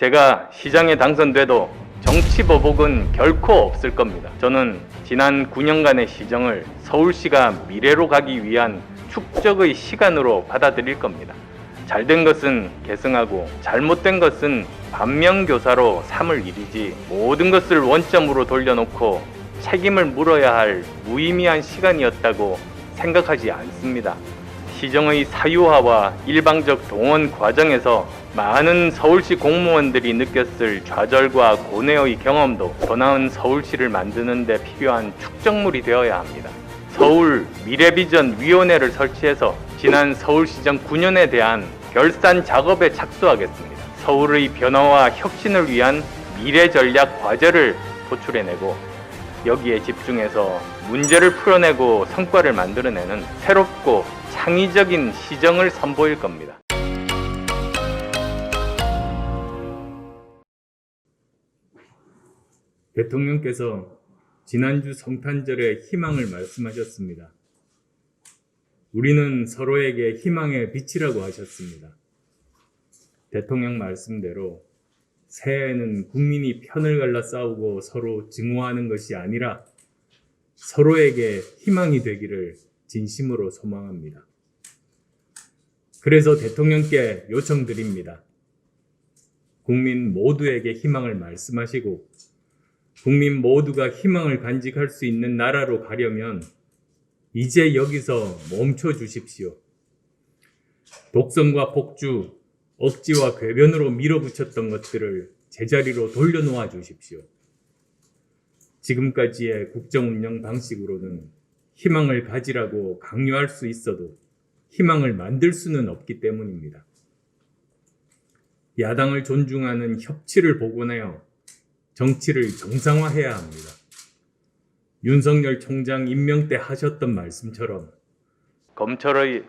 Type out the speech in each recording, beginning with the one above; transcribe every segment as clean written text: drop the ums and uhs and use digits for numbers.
제가 시장에 당선돼도 정치 보복은 결코 없을 겁니다. 저는 지난 9년간의 시정을 서울시가 미래로 가기 위한 축적의 시간으로 받아들일 겁니다. 잘된 것은 계승하고 잘못된 것은 반면교사로 삼을 일이지 모든 것을 원점으로 돌려놓고 책임을 물어야 할 무의미한 시간이었다고 생각하지 않습니다. 시정의 사유화와 일방적 동원 과정에서 많은 서울시 공무원들이 느꼈을 좌절과 고뇌의 경험도 더 나은 서울시를 만드는 데 필요한 축적물이 되어야 합니다. 서울 미래비전위원회를 설치해서 지난 서울시정 9년에 대한 결산 작업에 착수하겠습니다. 서울의 변화와 혁신을 위한 미래전략 과제를 도출해내고 여기에 집중해서 문제를 풀어내고 성과를 만들어내는 새롭고 창의적인 시정을 선보일 겁니다. 대통령께서 지난주 성탄절에 희망을 말씀하셨습니다. 우리는 서로에게 희망의 빛이라고 하셨습니다. 대통령 말씀대로 새해에는 국민이 편을 갈라 싸우고 서로 증오하는 것이 아니라 서로에게 희망이 되기를 진심으로 소망합니다. 그래서 대통령께 요청드립니다. 국민 모두에게 희망을 말씀하시고 국민 모두가 희망을 간직할 수 있는 나라로 가려면 이제 여기서 멈춰 주십시오. 독선과 폭주, 억지와 궤변으로 밀어붙였던 것들을 제자리로 돌려놓아 주십시오. 지금까지의 국정 운영 방식으로는 희망을 가지라고 강요할 수 있어도 희망을 만들 수는 없기 때문입니다. 야당을 존중하는 협치를 복원하여 정치를 정상화해야 합니다. 윤석열 총장 임명 때 하셨던 말씀처럼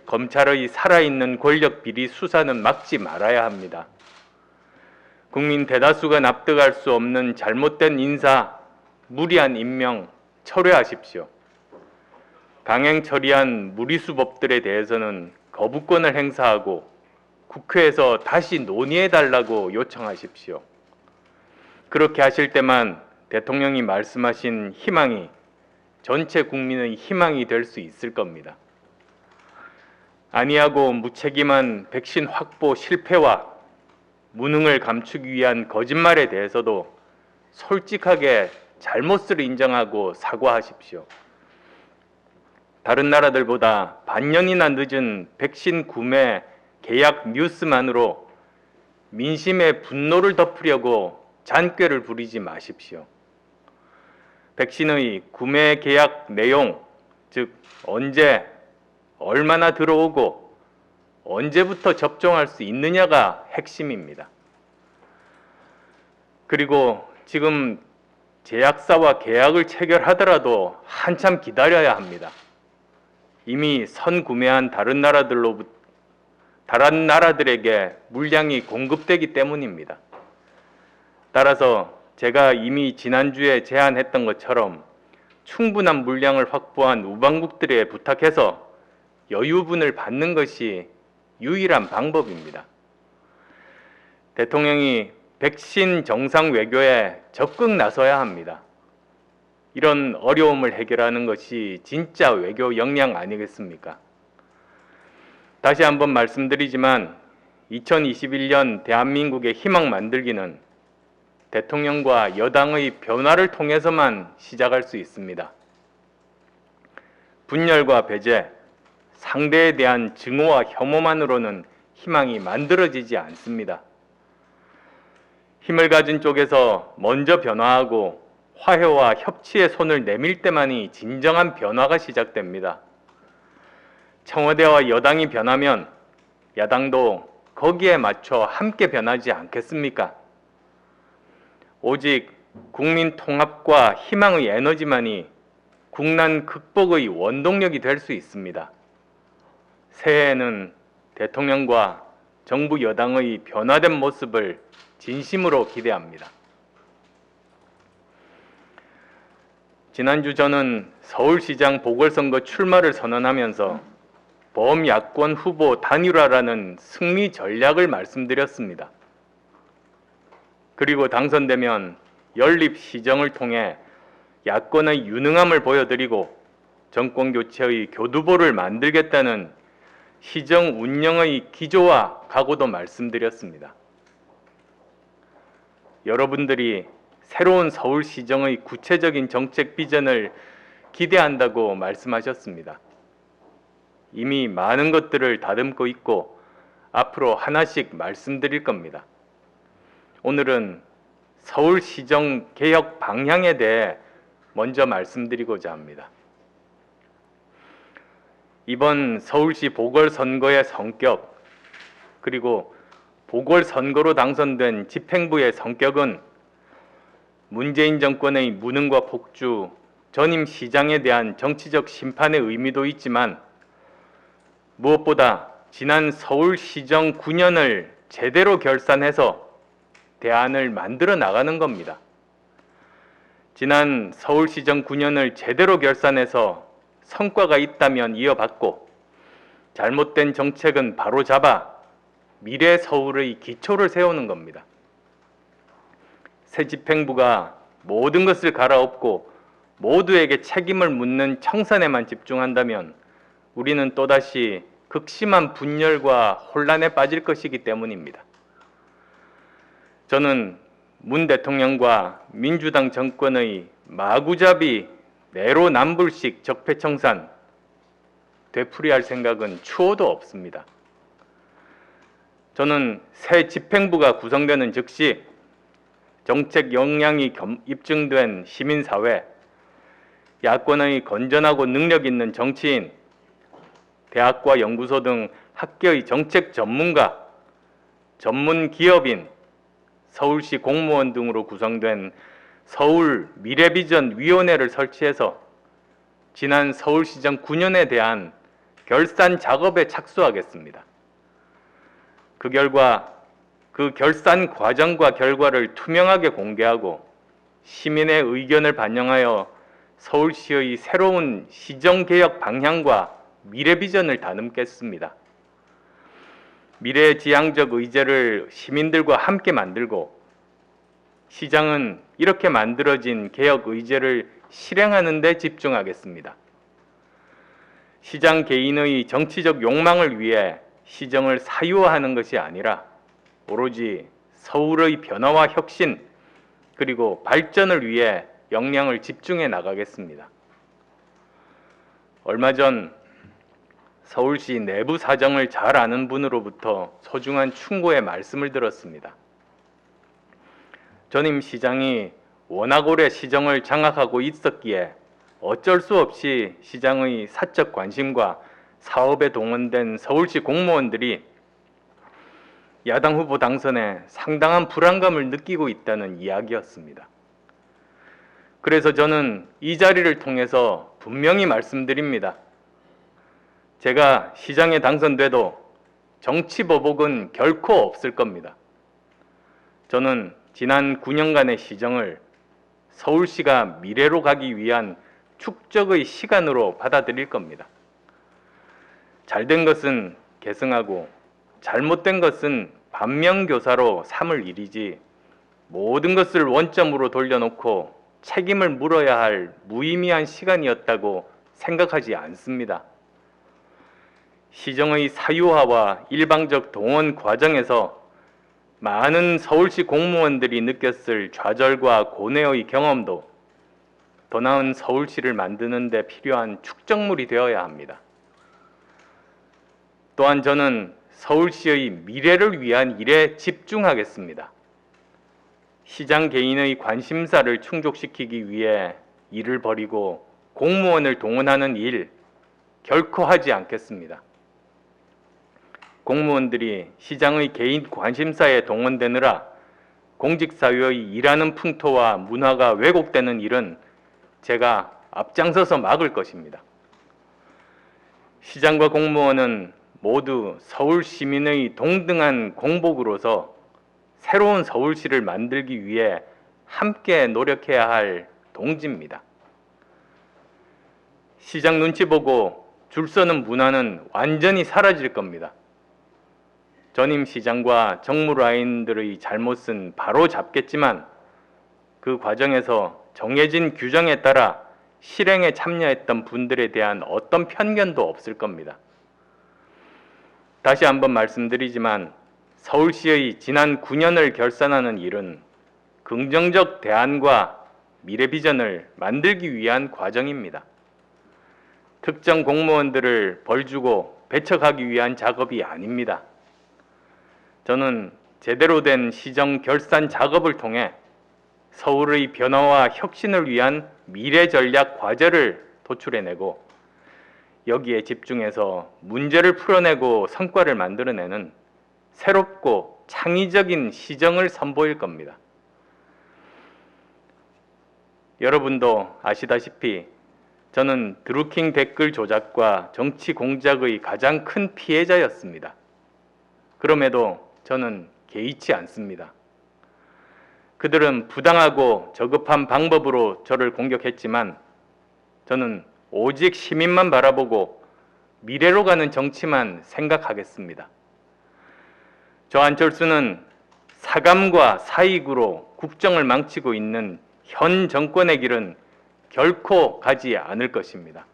검찰의 살아있는 권력 비리 수사는 막지 말아야 합니다. 국민 대다수가 납득할 수 없는 잘못된 인사, 무리한 임명 철회하십시오. 강행 처리한 무리수법들에 대해서는 거부권을 행사하고 국회에서 다시 논의해달라고 요청하십시오. 그렇게 하실 때만 대통령이 말씀하신 희망이 전체 국민의 희망이 될 수 있을 겁니다. 안이하고 무책임한 백신 확보 실패와 무능을 감추기 위한 거짓말에 대해서도 솔직하게 잘못을 인정하고 사과하십시오. 다른 나라들보다 반년이나 늦은 백신 구매 계약 뉴스만으로 민심의 분노를 덮으려고 잔꾀를 부리지 마십시오. 백신의 구매 계약 내용, 즉 언제, 얼마나 들어오고 언제부터 접종할 수 있느냐가 핵심입니다. 그리고 지금 제약사와 계약을 체결하더라도 한참 기다려야 합니다. 이미 선구매한 다른 나라들에게 물량이 공급되기 때문입니다. 따라서 제가 이미 지난주에 제안했던 것처럼 충분한 물량을 확보한 우방국들에 부탁해서 여유분을 받는 것이 유일한 방법입니다. 대통령이 백신 정상 외교에 적극 나서야 합니다. 이런 어려움을 해결하는 것이 진짜 외교 역량 아니겠습니까? 다시 한번 말씀드리지만 2021년 대한민국의 희망 만들기는 대통령과 여당의 변화를 통해서만 시작할 수 있습니다. 분열과 배제, 상대에 대한 증오와 혐오만으로는 희망이 만들어지지 않습니다. 힘을 가진 쪽에서 먼저 변화하고 화해와 협치의 손을 내밀 때만이 진정한 변화가 시작됩니다. 청와대와 여당이 변하면 야당도 거기에 맞춰 함께 변하지 않겠습니까? 오직 국민 통합과 희망의 에너지만이 국난 극복의 원동력이 될 수 있습니다. 새해에는 대통령과 정부 여당의 변화된 모습을 진심으로 기대합니다. 지난주 저는 서울시장 보궐선거 출마를 선언하면서 범야권 후보 단일화라는 승리 전략을 말씀드렸습니다. 그리고 당선되면 연립 시정을 통해 야권의 유능함을 보여드리고 정권 교체의 교두보를 만들겠다는 시정 운영의 기조와 각오도 말씀드렸습니다. 여러분들이 새로운 서울시정의 구체적인 정책 비전을 기대한다고 말씀하셨습니다. 이미 많은 것들을 다듬고 있고 앞으로 하나씩 말씀드릴 겁니다. 오늘은 서울시정 개혁 방향에 대해 먼저 말씀드리고자 합니다. 이번 서울시 보궐선거의 성격, 그리고 보궐선거로 당선된 집행부의 성격은 문재인 정권의 무능과 폭주, 전임 시장에 대한 정치적 심판의 의미도 있지만 무엇보다 지난 서울시정 9년을 제대로 결산해서 대안을 만들어 나가는 겁니다. 지난 서울시정 9년을 제대로 결산해서 성과가 있다면 이어받고 잘못된 정책은 바로잡아 미래 서울의 기초를 세우는 겁니다. 새 집행부가 모든 것을 갈아엎고 모두에게 책임을 묻는 청산에만 집중한다면 우리는 또다시 극심한 분열과 혼란에 빠질 것이기 때문입니다. 저는 문 대통령과 민주당 정권의 마구잡이 내로남불식 적폐청산 되풀이할 생각은 추호도 없습니다. 저는 새 집행부가 구성되는 즉시 정책 역량이 입증된 시민사회, 야권의 건전하고 능력 있는 정치인, 대학과 연구소 등 학계의 정책 전문가, 전문 기업인, 서울시 공무원 등으로 구성된 서울 미래비전위원회를 설치해서 지난 서울시정 9년에 대한 결산 작업에 착수하겠습니다. 그 결과 그 결산 과정과 결과를 투명하게 공개하고 시민의 의견을 반영하여 서울시의 새로운 시정개혁 방향과 미래비전을 다듬겠습니다. 미래지향적 의제를 시민들과 함께 만들고 시장은 이렇게 만들어진 개혁 의제를 실행하는 데 집중하겠습니다. 시장 개인의 정치적 욕망을 위해 시정을 사유화하는 것이 아니라 오로지 서울의 변화와 혁신 그리고 발전을 위해 역량을 집중해 나가겠습니다. 얼마 전 서울시 내부 사정을 잘 아는 분으로부터 소중한 충고의 말씀을 들었습니다. 전임 시장이 워낙 오래 시정을 장악하고 있었기에 어쩔 수 없이 시장의 사적 관심과 사업에 동원된 서울시 공무원들이 야당 후보 당선에 상당한 불안감을 느끼고 있다는 이야기였습니다. 그래서 저는 이 자리를 통해서 분명히 말씀드립니다. 제가 시장에 당선돼도 정치 보복은 결코 없을 겁니다. 저는 지난 9년간의 시정을 서울시가 미래로 가기 위한 축적의 시간으로 받아들일 겁니다. 잘된 것은 계승하고 잘못된 것은 반면교사로 삼을 일이지 모든 것을 원점으로 돌려놓고 책임을 물어야 할 무의미한 시간이었다고 생각하지 않습니다. 시정의 사유화와 일방적 동원 과정에서 많은 서울시 공무원들이 느꼈을 좌절과 고뇌의 경험도 더 나은 서울시를 만드는 데 필요한 축적물이 되어야 합니다. 또한 저는 서울시의 미래를 위한 일에 집중하겠습니다. 시장 개인의 관심사를 충족시키기 위해 일을 벌이고 공무원을 동원하는 일 결코 하지 않겠습니다. 공무원들이 시장의 개인 관심사에 동원되느라 공직사회의 일하는 풍토와 문화가 왜곡되는 일은 제가 앞장서서 막을 것입니다. 시장과 공무원은 모두 서울 시민의 동등한 공복으로서 새로운 서울시를 만들기 위해 함께 노력해야 할 동지입니다. 시장 눈치 보고 줄 서는 문화는 완전히 사라질 겁니다. 전임 시장과 정무라인들의 잘못은 바로 잡겠지만 그 과정에서 정해진 규정에 따라 실행에 참여했던 분들에 대한 어떤 편견도 없을 겁니다. 다시 한번 말씀드리지만 서울시의 지난 9년을 결산하는 일은 긍정적 대안과 미래 비전을 만들기 위한 과정입니다. 특정 공무원들을 벌주고 배척하기 위한 작업이 아닙니다. 저는 제대로 된 시정 결산 작업을 통해 서울의 변화와 혁신을 위한 미래 전략 과제를 도출해내고 여기에 집중해서 문제를 풀어내고 성과를 만들어내는 새롭고 창의적인 시정을 선보일 겁니다. 여러분도 아시다시피 저는 드루킹 댓글 조작과 정치 공작의 가장 큰 피해자였습니다. 그럼에도 저는 개의치 않습니다. 그들은 부당하고 저급한 방법으로 저를 공격했지만 저는 오직 시민만 바라보고 미래로 가는 정치만 생각하겠습니다. 저 안철수는 사감과 사익으로 국정을 망치고 있는 현 정권의 길은 결코 가지 않을 것입니다.